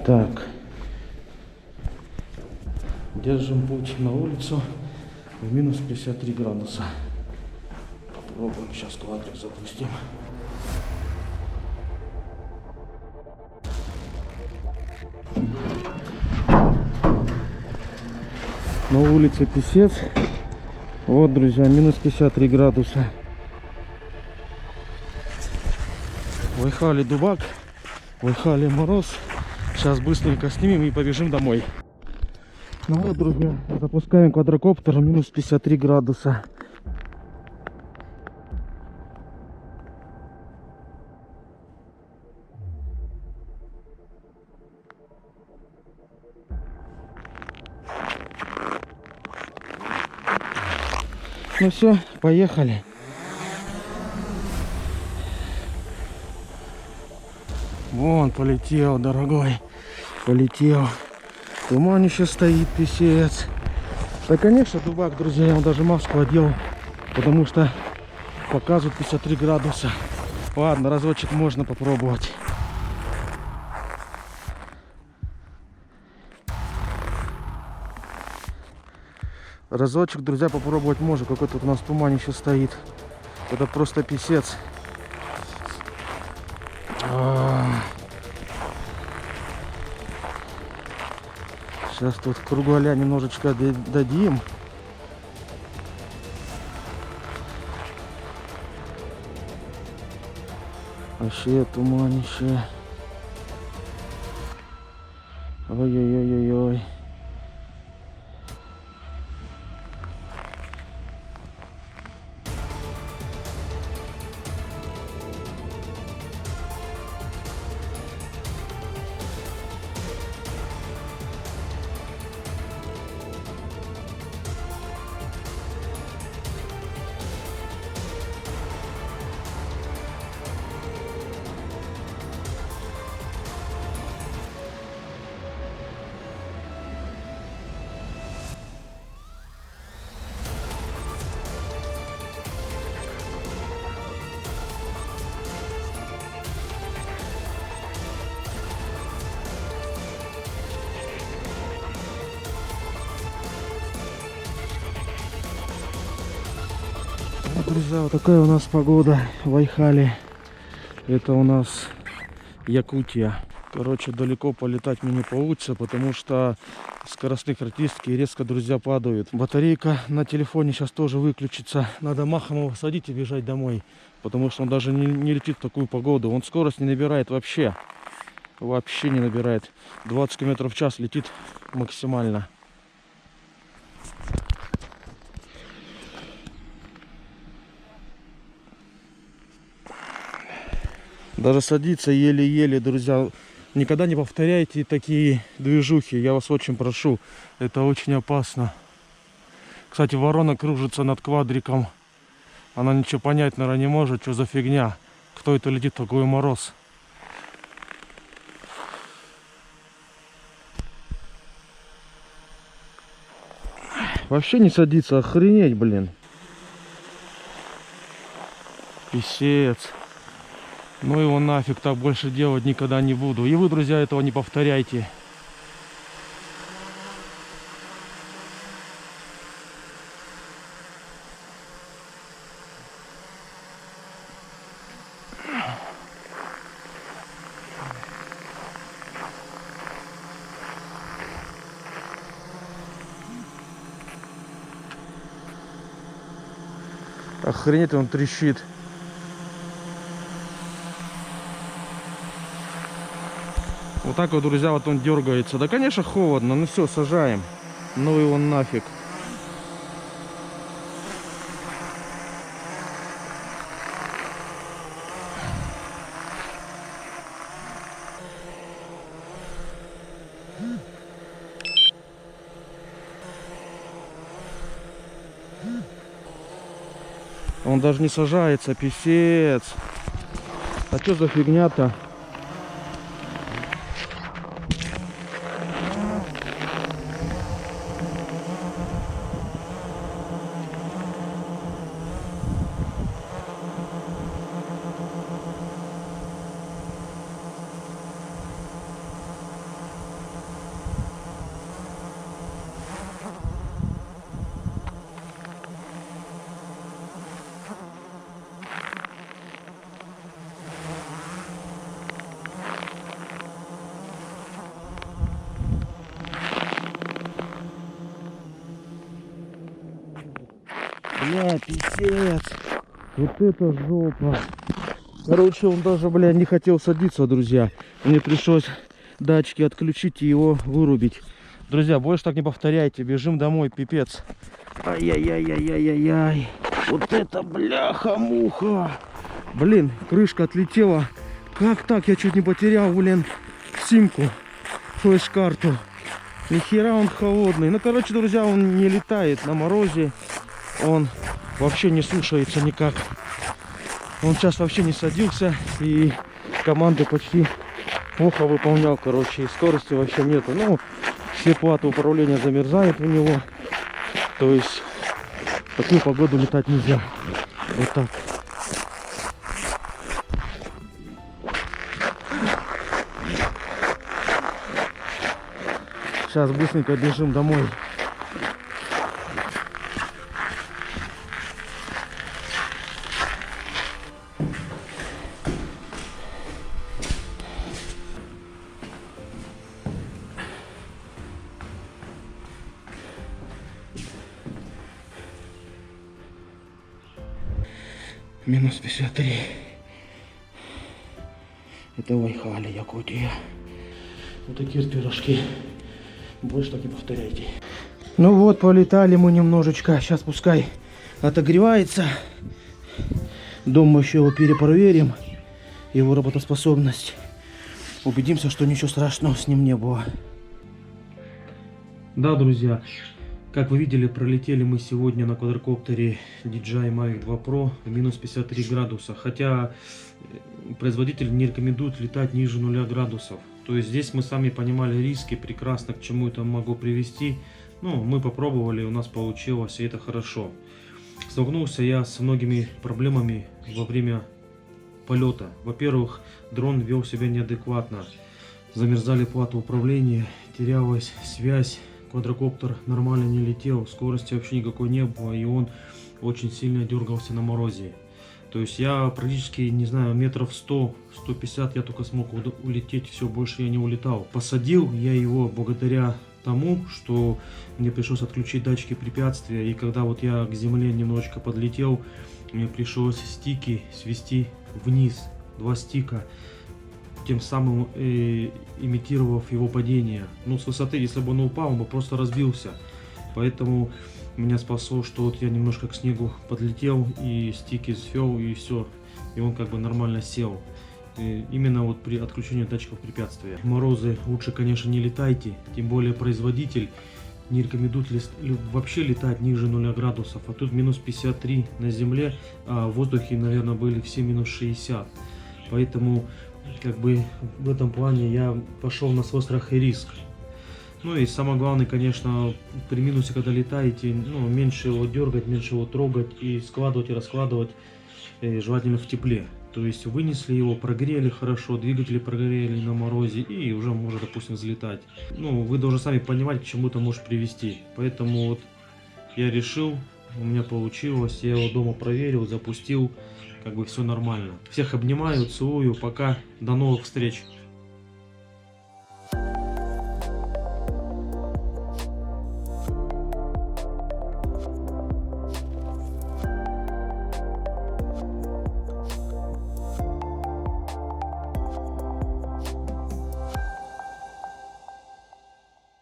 Так, держим путь на улицу в минус 53 градуса. Попробуем сейчас квадрик запустим. На улице писец. Вот, друзья, минус 53 градуса. Выехали дубак, выехали мороз. Сейчас быстренько снимем и побежим домой. Ну вот, друзья, запускаем квадрокоптер, минус 53 градуса. Ну все, поехали. Вон полетел, дорогой, полетел. Туманище стоит, писец. Да, конечно, дубак, друзья, я вам даже маску одел, потому что показывает 53 градуса. Ладно, разочек можно попробовать. Разочек, друзья, попробовать можно. Какой тут у нас туманище стоит. Это просто писец. Сейчас тут кругаля немножечко дадим. Вообще туманище. Ой-ой-ой-ой-ой. Друзья, вот такая у нас погода в Айхале. Это у нас Якутия. Короче, далеко полетать мне не получится, потому что скоростные характеристики резко, друзья, падают. Батарейка на телефоне сейчас тоже выключится. Надо махом его садить и бежать домой, потому что он даже не летит в такую погоду. Он скорость не набирает вообще. Вообще не набирает. 20 км в час летит максимально. Даже садиться еле-еле, друзья. Никогда не повторяйте такие движухи, я вас очень прошу. Это очень опасно. Кстати, ворона кружится над квадриком. Она ничего понять, наверное, не может. Что за фигня? Кто это летит в такой мороз? Вообще не садиться, охренеть, блин. Писец. Ну его нафиг, так больше делать никогда не буду. И вы, друзья, этого не повторяйте. Охренеть, он трещит. Вот так вот, друзья, вот он дергается. Да, конечно, холодно. Ну все, сажаем. Ну его нафиг. Он даже не сажается, писец. А что за фигня-то? Бля, писец. Вот это жопа. Короче, он даже, бля, не хотел садиться, друзья. Мне пришлось датчики отключить и его вырубить. Друзья, больше так не повторяйте. Бежим домой, пипец. Ай-яй-яй-яй-яй-яй. Вот это бляха-муха. Блин, крышка отлетела. Как так? Я чуть не потерял, блин, симку, флеш-карту. Нихера он холодный. Ну, короче, друзья, он не летает на морозе. Он вообще не слушается никак. Он сейчас вообще не садился. И команды почти плохо выполнял, короче. И скорости вообще нету. Ну, все платы управления замерзают у него. То есть в такую погоду летать нельзя. Вот так. Сейчас быстренько бежим домой. Минус 53. Это Вайхали, Якутия. Вот такие пирожки. Больше так не повторяйте. Ну вот, полетали мы немножечко. Сейчас пускай отогревается. Дома еще его перепроверим. Его работоспособность. Убедимся, что ничего страшного с ним не было. Да, друзья. Как вы видели, пролетели мы сегодня на квадрокоптере DJI Mavic 2 Pro в минус 53 градуса. Хотя производитель не рекомендует летать ниже 0 градусов. То есть здесь мы сами понимали риски прекрасно, к чему это могло привести. Ну, мы попробовали, у нас получилось, и это хорошо. Столкнулся я с многими проблемами во время полета. Во-первых, дрон вел себя неадекватно. Замерзали платы управления, терялась связь. Квадрокоптер нормально не летел, скорости вообще никакой не было, и он очень сильно дергался на морозе. То есть я практически, не знаю, метров 100-150 я только смог улететь, все, больше я не улетал. Посадил я его благодаря тому, что мне пришлось отключить датчики препятствия, и когда вот я к земле немножечко подлетел, мне пришлось стики свести вниз, 2 стика. Тем самым имитировав его падение. Ну, с высоты, если бы он упал, он бы просто разбился. Поэтому меня спасло, что вот я немножко к снегу подлетел, и стики свел, и все. И он как бы нормально сел. И именно вот при отключении датчиков препятствия. В морозы лучше, конечно, не летайте. Тем более производитель не рекомендует вообще летать ниже 0 градусов. А тут минус 53 на земле, а в воздухе, наверное, были все минус 60. Поэтому как бы в этом плане я пошел на свой страх и риск. Ну и самое главное, конечно, при минусе, когда летаете, ну, меньше его дергать, меньше его трогать и складывать и раскладывать, желательно в тепле. То есть вынесли его, прогрели хорошо, двигатели прогрели на морозе, и уже может, допустим, взлетать. Ну, вы должны сами понимать, к чему это может привести. Поэтому вот я решил, у меня получилось, я его дома проверил, запустил. Как бы все нормально. Всех обнимаю, целую, пока, до новых встреч.